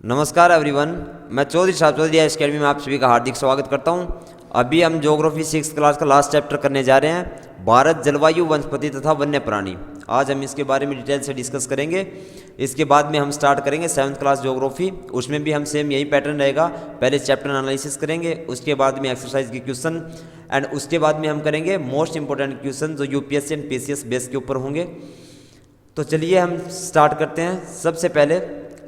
नमस्कार एवरीवन, मैं चौधरी साहब चौधरी अकेडमी में आप सभी का हार्दिक स्वागत करता हूं। अभी हम ज्योग्राफी 6 क्लास का लास्ट चैप्टर करने जा रहे हैं, भारत जलवायु वनस्पति तथा वन्य प्राणी। आज हम इसके बारे में डिटेल से डिस्कस करेंगे। इसके बाद में हम स्टार्ट करेंगे 7th क्लास ज्योग्राफी। उसमें भी हम सेम यही पैटर्न रहेगा, पहले चैप्टर एनालिसिस करेंगे, उसके बाद में एक्सरसाइज के क्वेश्चन एंड उसके बाद में हम करेंगे मोस्ट इंपॉर्टेंट क्वेश्चन जो यूपीएससी एंड पीसीएस बेस के ऊपर होंगे। तो चलिए हम स्टार्ट करते हैं। सबसे पहले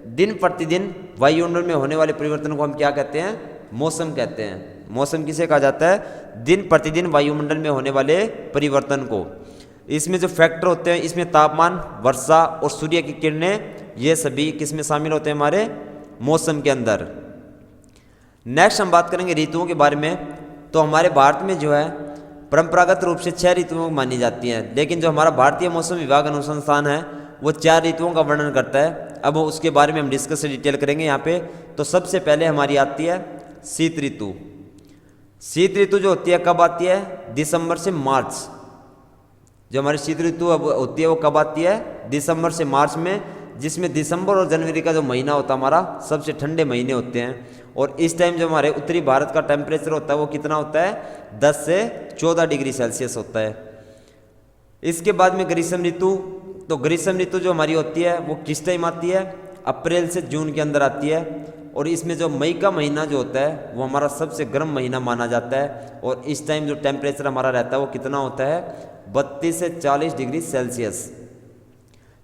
दिन प्रतिदिन वायुमंडल में होने वाले परिवर्तन को हम क्या कहते हैं? मौसम कहते हैं। मौसम किसे कहा जाता है? दिन प्रतिदिन वायुमंडल में होने वाले परिवर्तन को। इसमें जो फैक्टर होते हैं, इसमें तापमान, वर्षा और सूर्य की किरणें, ये सभी किस में शामिल होते हैं? हमारे मौसम के अंदर। नेक्स्ट हम बात करेंगे ऋतुओं के बारे में। तो हमारे भारत में जो है परंपरागत रूप से 6 ऋतुओं मानी जाती हैं, लेकिन जो हमारा भारतीय मौसम विभाग अनुसंधान है वो 4 ऋतुओं का वर्णन करता है। अब उसके बारे में हम डिस्कस से डिटेल करेंगे यहाँ पे। तो सबसे पहले हमारी आती है शीत ऋतु। शीत ऋतु जो होती है कब आती है? दिसंबर से मार्च। जो हमारी शीत ऋतु अब होती है वो कब आती है? दिसंबर से मार्च में, जिसमें दिसंबर और जनवरी का जो महीना होता है हमारा सबसे ठंडे महीने होते हैं। और इस टाइम जो हमारे उत्तरी भारत का टेम्परेचर होता है वो कितना होता है? 10 से 14 डिग्री सेल्सियस होता है। इसके बाद में ग्रीष्म ऋतु। तो ग्रीष्म ऋतु जो हमारी होती है वो किस टाइम आती है? अप्रैल से जून के अंदर आती है। और इसमें जो मई का महीना जो होता है वो हमारा सबसे गर्म महीना माना जाता है। और इस टाइम जो टेम्परेचर हमारा रहता है वो कितना होता है? 32 से 40 डिग्री सेल्सियस।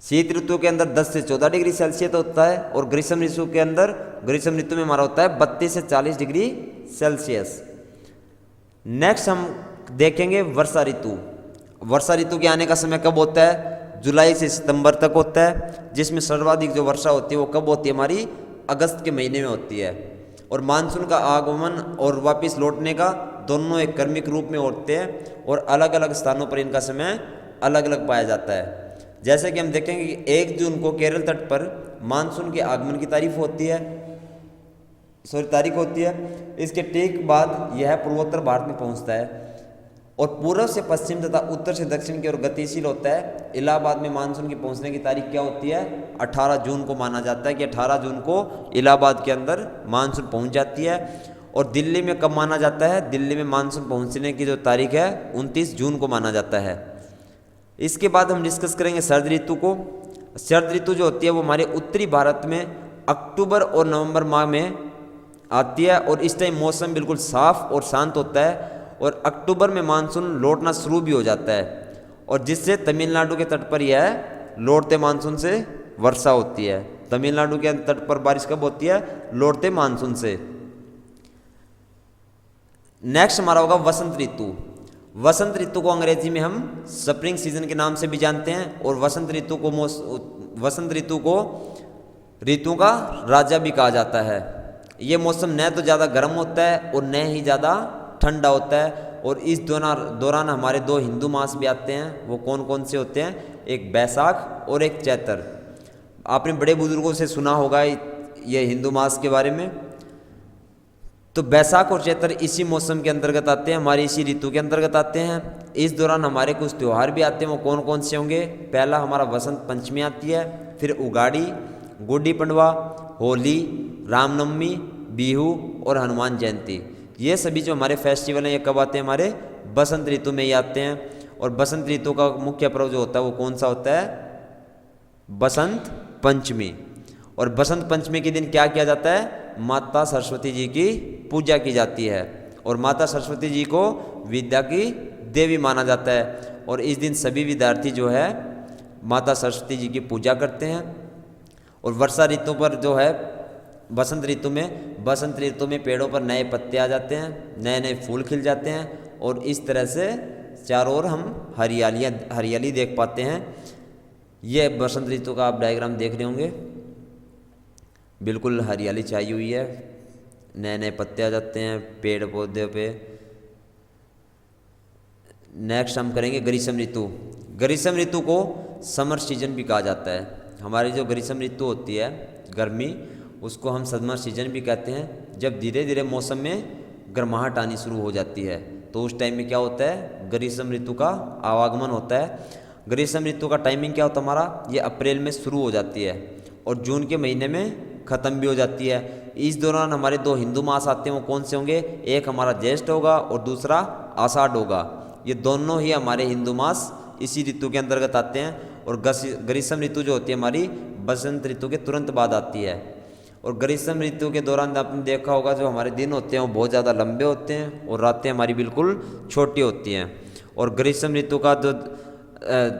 शीत ऋतु के अंदर 10 से 14 डिग्री सेल्सियस होता है और ग्रीष्म ऋतु के अंदर, ग्रीष्म ऋतु में हमारा होता है 32 से 40 डिग्री सेल्सियस। नेक्स्ट हम देखेंगे वर्षा ऋतु। वर्षा ऋतु के आने का समय कब होता है? जुलाई से सितंबर तक होता है, जिसमें सर्वाधिक जो वर्षा होती है वो कब होती है? हमारी अगस्त के महीने में होती है। और मानसून का आगमन और वापस लौटने का दोनों एक क्रमिक रूप में होते हैं और अलग अलग स्थानों पर इनका समय अलग अलग पाया जाता है। जैसे कि हम देखेंगे कि 1 जून को केरल तट पर मानसून के आगमन की तारीख होती है। इसके ठीक बाद यह पूर्वोत्तर भारत में पहुंचता है और पूर्व से पश्चिम तथा उत्तर से दक्षिण की ओर गतिशील होता है। इलाहाबाद में मानसून की पहुंचने की तारीख क्या होती है? 18 जून को माना जाता है कि 18 जून को इलाहाबाद के अंदर मानसून पहुंच जाती है। और दिल्ली में कब माना जाता है? दिल्ली में मानसून पहुंचने की जो तारीख है 29 जून को माना जाता है। इसके बाद हम डिस्कस करेंगे शरद ऋतु को। शरद ऋतु जो होती है वो हमारे उत्तरी भारत में अक्टूबर और नवंबर माह में आती है और इस टाइम मौसम बिल्कुल साफ और शांत होता है और अक्टूबर में मानसून लौटना शुरू भी हो जाता है और जिससे तमिलनाडु के तट पर यह लौटते मानसून से वर्षा होती है। तमिलनाडु के तट पर बारिश कब होती है? लौटते मानसून से। नेक्स्ट हमारा होगा वसंत ऋतु। वसंत ऋतु को अंग्रेजी में हम स्प्रिंग सीजन के नाम से भी जानते हैं और वसंत ऋतु को ऋतु का राजा भी कहा जाता है। ये मौसम न तो ज़्यादा गर्म होता है और न ही ज़्यादा ठंडा होता है। और इस दौरान हमारे 2 हिंदू मास भी आते हैं। वो कौन कौन से होते हैं? एक बैसाख और एक चैत्र। आपने बड़े बुजुर्गों से सुना होगा ये हिंदू मास के बारे में। तो बैसाख और चैत्र इसी मौसम के अंतर्गत आते हैं, हमारी इसी ऋतु के अंतर्गत आते हैं। इस दौरान हमारे कुछ त्यौहार भी आते हैं। वो कौन कौन से होंगे? पहला हमारा वसंत पंचमी आती है, फिर उगाड़ी, गुड्डी पड़वा, होली, रामनवमी, बिहू और हनुमान जयंती। ये सभी जो हमारे फेस्टिवल हैं ये कब आते हैं? हमारे बसंत ऋतु में ही आते हैं। और बसंत ऋतु का मुख्य पर्व जो होता है वो कौन सा होता है? बसंत पंचमी। और बसंत पंचमी के दिन क्या किया जाता है? माता सरस्वती जी की पूजा की जाती है और माता सरस्वती जी को विद्या की देवी माना जाता है। और इस दिन सभी विद्यार्थी जो है माता सरस्वती जी की पूजा करते हैं। और वर्षा ऋतु पर जो है बसंत ऋतु में पेड़ों पर नए पत्ते आ जाते हैं, नए नए फूल खिल जाते हैं और इस तरह से चारों ओर हम हरियाली देख पाते हैं। ये बसंत ऋतु का आप डायग्राम देख रहे होंगे, बिल्कुल हरियाली छाई हुई है, नए नए पत्ते आ जाते हैं पेड़ पौधे पे। नेक्स्ट हम करेंगे ग्रीष्म ऋतु। ग्रीष्म ऋतु को समर सीजन भी कहा जाता है। हमारी जो ग्रीष्म ऋतु होती है गर्मी, उसको हम समर सीजन भी कहते हैं। जब धीरे धीरे मौसम में गर्माहट आनी शुरू हो जाती है तो उस टाइम में क्या होता है? ग्रीष्म ऋतु का आवागमन होता है। ग्रीष्म ऋतु का टाइमिंग क्या होता है हमारा? ये अप्रैल में शुरू हो जाती है और जून के महीने में ख़त्म भी हो जाती है। इस दौरान हमारे दो हिंदू मास आते हैं, वो कौन से होंगे? एक हमारा ज्येष्ठ होगा और दूसरा आषाढ़ होगा। ये दोनों ही हमारे हिंदू मास इसी ऋतु के अंतर्गत आते हैं। और ग्रीष्म ऋतु जो होती है हमारी बसंत ऋतु के तुरंत बाद आती है। और ग्रीष्म ऋतु के दौरान आपने देखा होगा जो हमारे दिन होते हैं वो बहुत ज़्यादा लंबे होते हैं और रातें हमारी बिल्कुल छोटी होती हैं। और ग्रीष्म ऋतु का जो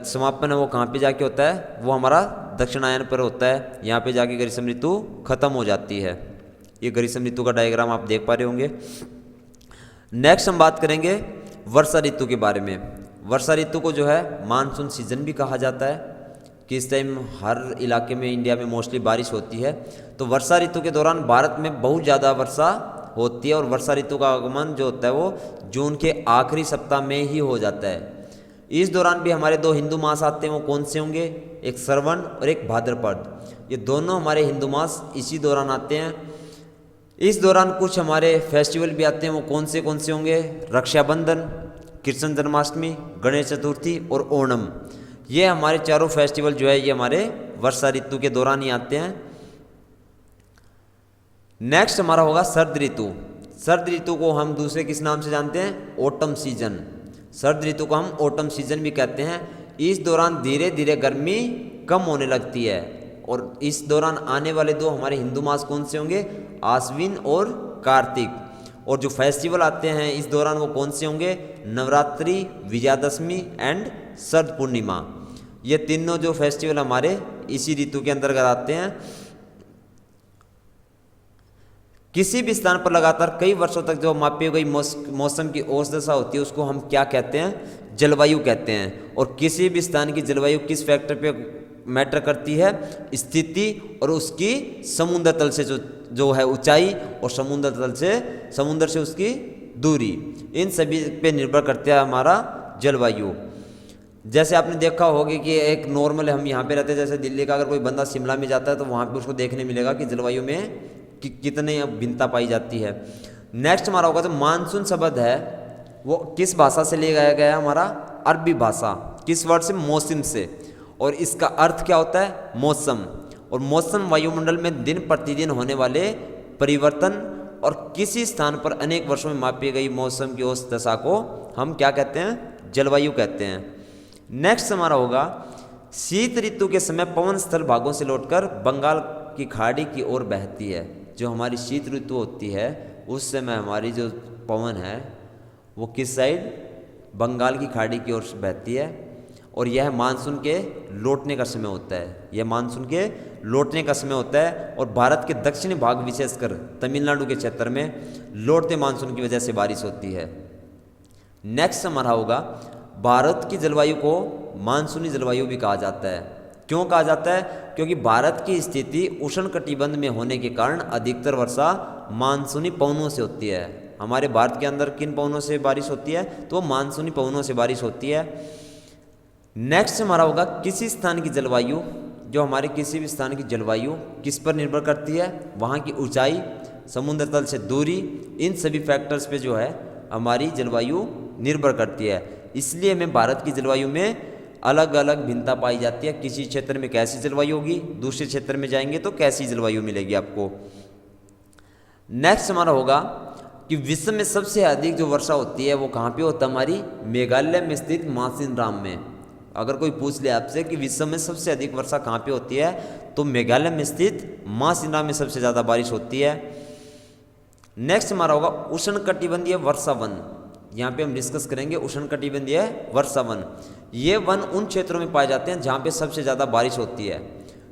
समापन है वो कहाँ पे जाके होता है? वो हमारा दक्षिणायन पर होता है। यहाँ पे जाके ग्रीष्म ऋतु खत्म हो जाती है। ये ग्रीष्म ऋतु का डायग्राम आप देख पा रहे होंगे। नेक्स्ट हम बात करेंगे वर्षा ऋतु के बारे में। वर्षा ऋतु को जो है मानसून सीजन भी कहा जाता है कि इस टाइम हर इलाके में इंडिया में मोस्टली बारिश होती है। तो वर्षा ऋतु के दौरान भारत में बहुत ज़्यादा वर्षा होती है और वर्षा ऋतु का आगमन जो होता है वो जून के आखिरी सप्ताह में ही हो जाता है। इस दौरान भी हमारे दो हिंदू मास आते हैं, वो कौन से होंगे? एक श्रवण और एक भाद्रपद। ये दोनों हमारे हिंदू मास इसी दौरान आते हैं। इस दौरान कुछ हमारे फेस्टिवल भी आते हैं, वो कौन से होंगे? रक्षाबंधन, कृष्ण जन्माष्टमी, गणेश चतुर्थी और ओणम। ये हमारे चारों फेस्टिवल जो है ये हमारे वर्षा ऋतु के दौरान ही आते हैं। नेक्स्ट हमारा होगा शरद ऋतु। शरद ऋतु को हम दूसरे किस नाम से जानते हैं? Autumn season. शरद ऋतु को हम ऑटम सीजन भी कहते हैं। इस दौरान धीरे धीरे गर्मी कम होने लगती है और इस दौरान आने वाले दो हमारे हिंदू मास कौन से होंगे? आश्विन और कार्तिक। और जो फेस्टिवल आते हैं इस दौरान वो कौन से होंगे? नवरात्रि, विजयादशमी एंड शरद पूर्णिमा। ये तीनों जो फेस्टिवल हमारे इसी ऋतु के अंतर्गत आते हैं। किसी भी स्थान पर लगातार कई वर्षों तक जो मापी गई मौसम की औसत दशा होती है उसको हम क्या कहते हैं? जलवायु कहते हैं। और किसी भी स्थान की जलवायु किस फैक्टर पे मैटर करती है? स्थिति और उसकी समुद्र तल से जो है ऊंचाई और समुद्र से उसकी दूरी, इन सभी पे निर्भर करता है हमारा जलवायु। जैसे आपने देखा होगा कि एक नॉर्मल हम यहाँ पे रहते हैं, जैसे दिल्ली का अगर कोई बंदा शिमला में जाता है तो वहाँ पे उसको देखने मिलेगा कि जलवायु में कितने भिन्नता पाई जाती है। नेक्स्ट हमारा होगा जो मानसून शब्द है वो किस भाषा से लिया गया है? हमारा अरबी भाषा। किस वर्ड से? मौसम से। और इसका अर्थ क्या होता है? मौसम। और मौसम वायुमंडल में दिन प्रतिदिन होने वाले परिवर्तन और किसी स्थान पर अनेक वर्षों में मापी गई मौसम की औसत दशा को हम क्या कहते हैं? जलवायु कहते हैं। नेक्स्ट हमारा होगा शीत ऋतु के समय पवन स्थल भागों से लौटकर बंगाल की खाड़ी की ओर बहती है। जो हमारी शीत ऋतु होती है उस समय हमारी जो पवन है वो किस साइड? बंगाल की खाड़ी की ओर बहती है। और यह मानसून के लौटने का समय होता है। यह मानसून के लौटने का समय होता है और भारत के दक्षिणी भाग विशेषकर तमिलनाडु के क्षेत्र में लौटते मानसून की वजह से बारिश होती है। नेक्स्ट हमारा होगा भारत की जलवायु को मानसूनी जलवायु भी कहा जाता है। क्यों कहा जाता है? क्योंकि भारत की स्थिति उष्णकटिबंध में होने के कारण अधिकतर वर्षा मानसूनी पवनों से होती है। हमारे भारत के अंदर किन पवनों से बारिश होती है? तो मानसूनी पवनों से बारिश होती है। नेक्स्ट हमारा होगा किसी स्थान की जलवायु। जो हमारे किसी भी स्थान की जलवायु किस पर निर्भर करती है? वहाँ की ऊंचाई, समुद्र तल से दूरी, इन सभी फैक्टर्स पे जो है हमारी जलवायु निर्भर करती है। इसलिए हमें भारत की जलवायु में अलग अलग भिन्नता पाई जाती है। किसी क्षेत्र में कैसी जलवायु होगी, दूसरे क्षेत्र में जाएंगे तो कैसी जलवायु मिलेगी आपको। नेक्स्ट हमारा होगा कि विश्व में सबसे अधिक जो वर्षा होती है वो कहाँ पे होता है? हमारी मेघालय में स्थित मासिनराम में। अगर कोई पूछ ले आपसे कि विश्व में सबसे अधिक वर्षा कहाँ पे होती है तो मेघालय में स्थित मासिनराम में सबसे ज़्यादा बारिश होती है। नेक्स्ट हमारा होगा उष्णकटिबंधीय वर्षा वन। यहाँ पे हम डिस्कस करेंगे उष्णकटिबंधीय वर्षा वन। ये वन उन क्षेत्रों में पाए जाते हैं जहाँ पे सबसे ज़्यादा बारिश होती है।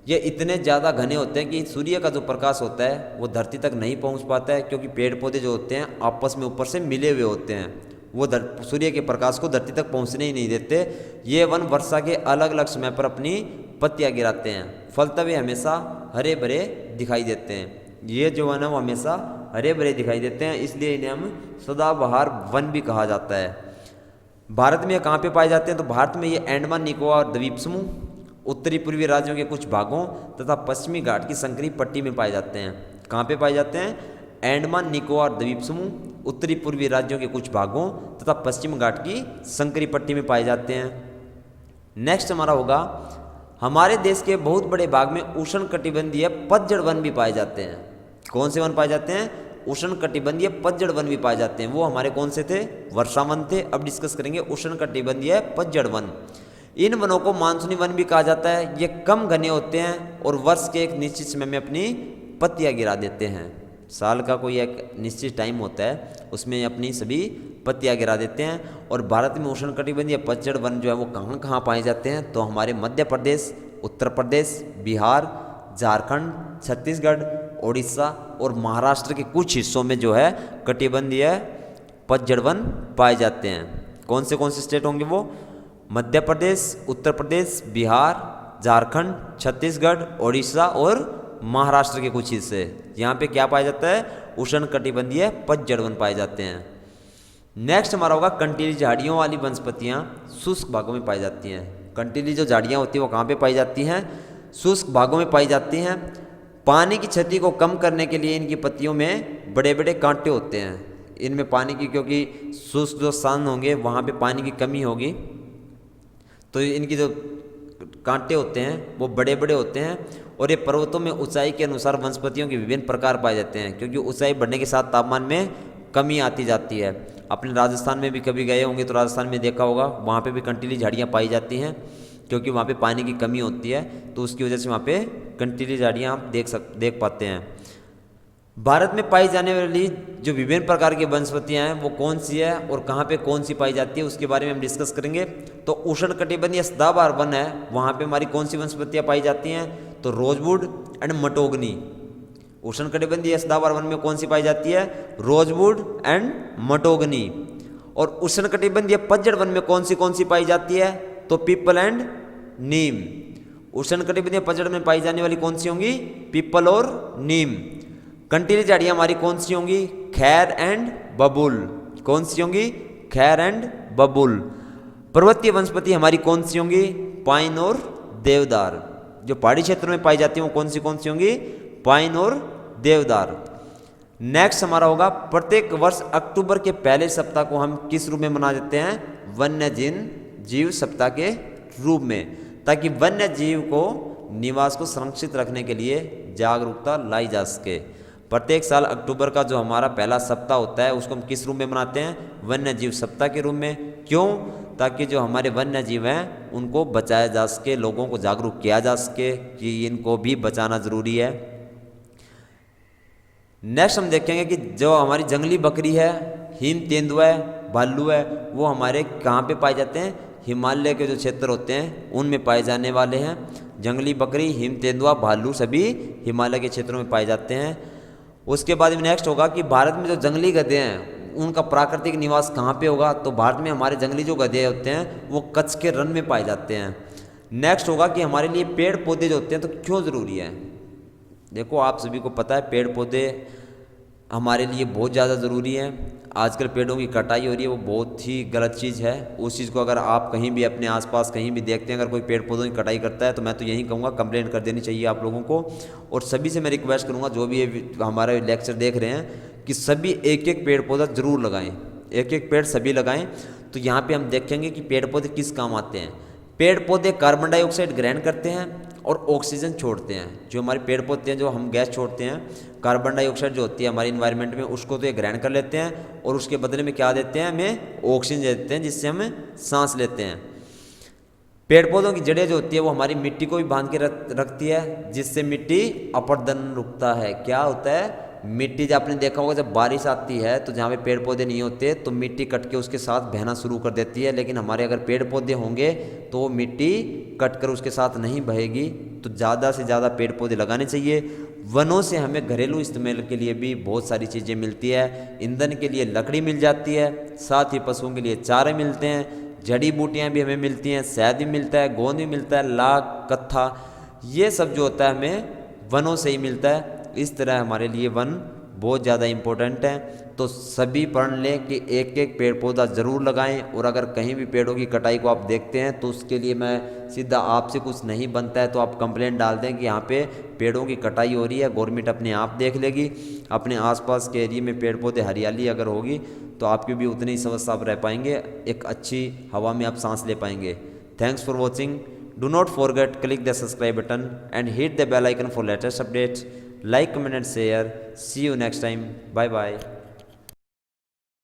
ये इतने ज़्यादा घने होते हैं कि सूर्य का जो प्रकाश होता है वो धरती तक नहीं पहुँच पाता है, क्योंकि पेड़ पौधे जो होते हैं आपस में ऊपर से मिले हुए होते हैं, वो सूर्य के प्रकाश को धरती तक पहुँचने ही नहीं देते। ये वन वर्षा के अलग अलग समय पर अपनी पत्तियाँ गिराते हैं, फलते हुए हमेशा हरे भरे दिखाई देते हैं। ये जो वन है वो हमेशा हरे भरे दिखाई देते हैं, इसलिए इन्हें हम सदाबहार वन भी कहा जाता है। भारत में ये कहाँ पे पाए जाते हैं? तो भारत में ये अंडमान निकोबार द्वीप समूह, उत्तरी पूर्वी राज्यों के कुछ भागों तथा पश्चिमी घाट की संकरी पट्टी में पाए जाते हैं। कहाँ पे पाए जाते हैं? अंडमान निकोबार द्वीप समूह, उत्तरी पूर्वी राज्यों के कुछ भागों तथा पश्चिम घाट की संकरी पट्टी में पाए जाते हैं। नेक्स्ट हमारा होगा हमारे देश के बहुत बड़े भाग में उष्ण कटिबंधीय पतझड़ वन भी पाए जाते हैं। कौन से वन पाए जाते हैं? उष्ण कटिबंधीय पतझड़ वन भी पाए जाते हैं। वो हमारे कौन से थे? वर्षा वन थे। अब डिस्कस करेंगे उष्ण कटिबंधीय पतझड़ वन। इन वनों को मानसूनी वन भी कहा जाता है। ये कम घने होते हैं और वर्ष के एक निश्चित समय में अपनी पत्तियां गिरा देते हैं। साल का कोई एक निश्चित टाइम होता है, उसमें अपनी सभी पत्तियां गिरा देते हैं। और भारत में उष्ण कटिबंधीय पतझड़ वन जो है वो कहाँ कहाँ पाए जाते हैं? तो हमारे मध्य प्रदेश, उत्तर प्रदेश, बिहार, झारखंड, छत्तीसगढ़, उड़ीसा और महाराष्ट्र के कुछ हिस्सों में जो है कटिबंधीय पतझड़ वन पाए जाते हैं। कौन से स्टेट होंगे वो? मध्य प्रदेश, उत्तर प्रदेश, बिहार, झारखंड, छत्तीसगढ़, उड़ीसा और महाराष्ट्र के कुछ हिस्से। यहाँ पे क्या पाया जाता है? उष्ण कटिबंधीय पतझड़ वन पाए जाते हैं। नेक्स्ट हमारा होगा कंटीली झाड़ियों वाली वनस्पतियाँ शुष्क भागों में पाई जाती हैं। कंटीली जो झाड़ियाँ होती हैं वो कहाँ पे पाई जाती हैं? शुष्क भागों में पाई जाती हैं। पानी की क्षति को कम करने के लिए इनकी पत्तियों में बड़े बड़े कांटे होते हैं। इनमें पानी की, क्योंकि शुष्क जो स्थान होंगे वहाँ पे पानी की कमी होगी, तो इनकी जो कांटे होते हैं वो बड़े बड़े होते हैं। और ये पर्वतों में ऊंचाई के अनुसार वनस्पतियों के विभिन्न प्रकार पाए जाते हैं, क्योंकि ऊंचाई बढ़ने के साथ तापमान में कमी आती जाती है। अपने राजस्थान में भी कभी गए होंगे तो राजस्थान में देखा होगा, वहाँ पे भी कंटीली झाड़ियाँ पाई जाती हैं, क्योंकि वहाँ पे पानी की कमी होती है, तो उसकी वजह से वहाँ पे कंटीली झाड़ियाँ आप देख पाते हैं। भारत में पाई जाने वाली जो विभिन्न प्रकार की वनस्पतियाँ हैं वो कौन सी है और कहाँ पे कौन सी पाई जाती है उसके बारे में हम डिस्कस करेंगे। तो उष्ण कटिबंधीय सदाबहार वन है, वहाँ पे हमारी कौन सी वनस्पतियाँ पाई जाती हैं? तो रोजवुड एंड मटोगनी। उष्ण कटिबंधीय सदाबहार वन में कौन सी पाई जाती है? Rosewood and mahogany. और उष्ण कटिबंधीय पतझड़ वन में कौन सी पाई जाती है? तो पीपल एंड नीम। उष्ण कटिबंधीय पतझड़ में पाई जाने वाली कौन सी होंगी? पीपल और नीम। कंटीली झाड़ियाँ हमारी कौन सी होंगी? खैर एंड बबूल। कौन सी होंगी? खैर एंड बबूल। पर्वतीय वनस्पति हमारी कौन सी होंगी? पाइन और देवदार। जो पहाड़ी क्षेत्र में पाई जाती है वो कौन सी होंगी? पाइन और देवदार। नेक्स्ट हमारा होगा प्रत्येक वर्ष अक्टूबर के पहले सप्ताह को हम किस रूप में मना देते हैं? वन्य जीव सप्ताह के रूप में, ताकि वन्य जीव को निवास को संरक्षित रखने के लिए जागरूकता लाई जा सके। प्रत्येक साल अक्टूबर का जो हमारा पहला सप्ताह होता है उसको हम किस रूप में मनाते हैं? वन्य जीव सप्ताह के रूप में। क्यों? ताकि जो हमारे वन्य जीव हैं उनको बचाया जा सके, लोगों को जागरूक किया जा सके कि इनको भी बचाना जरूरी है। नेक्स्ट हम देखेंगे कि जो हमारी जंगली बकरी है, हिम तेंदुआ है, भालू है, वो हमारे कहाँ पे पाए जाते हैं? हिमालय के जो क्षेत्र होते हैं उनमें पाए जाने वाले हैं। जंगली बकरी, हिम तेंदुआ, भालू सभी हिमालय के क्षेत्रों में पाए जाते हैं। उसके बाद में नेक्स्ट होगा कि भारत में जो जंगली गधे हैं उनका प्राकृतिक निवास कहाँ पे होगा? तो भारत में हमारे जंगली जो गधे होते हैं वो कच्छ के रण में पाए जाते हैं। नेक्स्ट होगा कि हमारे लिए पेड़ पौधे जो होते हैं तो क्यों ज़रूरी है? देखो आप सभी को पता है पेड़ पौधे हमारे लिए बहुत ज़्यादा ज़रूरी है। आजकल पेड़ों की कटाई हो रही है, वो बहुत ही गलत चीज़ है। उस चीज़ को अगर आप कहीं भी अपने आसपास कहीं भी देखते हैं अगर कोई पेड़ पौधों की कटाई करता है तो मैं तो यही कहूँगा कंप्लेंट कर देनी चाहिए आप लोगों को। और सभी से मैं रिक्वेस्ट करूँगा जो भी ये हमारा लेक्चर देख रहे हैं कि सभी एक एक पेड़ पौधा ज़रूर लगाएं, एक एक पेड़ सभी लगाएं। तो यहाँ पे हम देखेंगे कि पेड़ पौधे किस काम आते हैं। पेड़ पौधे कार्बन डाइऑक्साइड ग्रहण करते हैं और ऑक्सीजन छोड़ते हैं। जो हमारे पेड़ पौधे हैं जो हम गैस छोड़ते हैं, कार्बन डाइऑक्साइड जो होती है हमारे इन्वायरमेंट में, उसको तो ये ग्रहण कर लेते हैं और उसके बदले में क्या देते हैं? हमें ऑक्सीजन देते हैं, जिससे हम सांस लेते हैं। पेड़ पौधों की जड़ें जो होती है वो हमारी मिट्टी को भी बांध के रखती है, जिससे मिट्टी अपरदन रुकता है। क्या होता है? मिट्टी जब आपने देखा होगा जब बारिश आती है तो जहाँ पे पेड़ पौधे नहीं होते तो मिट्टी कट के उसके साथ बहना शुरू कर देती है, लेकिन हमारे अगर पेड़ पौधे होंगे तो वो मिट्टी कट कर उसके साथ नहीं बहेगी। तो ज़्यादा से ज़्यादा पेड़ पौधे लगाने चाहिए। वनों से हमें घरेलू इस्तेमाल के लिए भी बहुत सारी चीज़ें मिलती है। ईंधन के लिए लकड़ी मिल जाती है, साथ ही पशुओं के लिए चारे मिलते हैं, जड़ी बूटियाँ भी हमें मिलती हैं, शहद भी मिलता है, गोंद भी मिलता है, लाख, कत्था, ये सब जो होता है हमें वनों से ही मिलता है। इस तरह हमारे लिए वन बहुत ज़्यादा इम्पोर्टेंट है। तो सभी पढ़ लें कि एक एक पेड़ पौधा ज़रूर लगाएं। और अगर कहीं भी पेड़ों की कटाई को आप देखते हैं तो उसके लिए मैं सीधा आपसे कुछ नहीं बनता है तो आप कंप्लेंट डाल दें कि यहाँ पे पेड़ों की कटाई हो रही है। गवर्नमेंट अपने आप देख लेगी। अपने आसपास के एरिया में पेड़ पौधे हरियाली अगर होगी तो आपकी भी उतनी ही समझ साफ रह पाएंगे, एक अच्छी हवा में आप सांस ले पाएंगे। Thanks for watching. Do not forget click the subscribe button and hit the bell icon for latest updates. Like, comment and share. See you next time. Bye bye.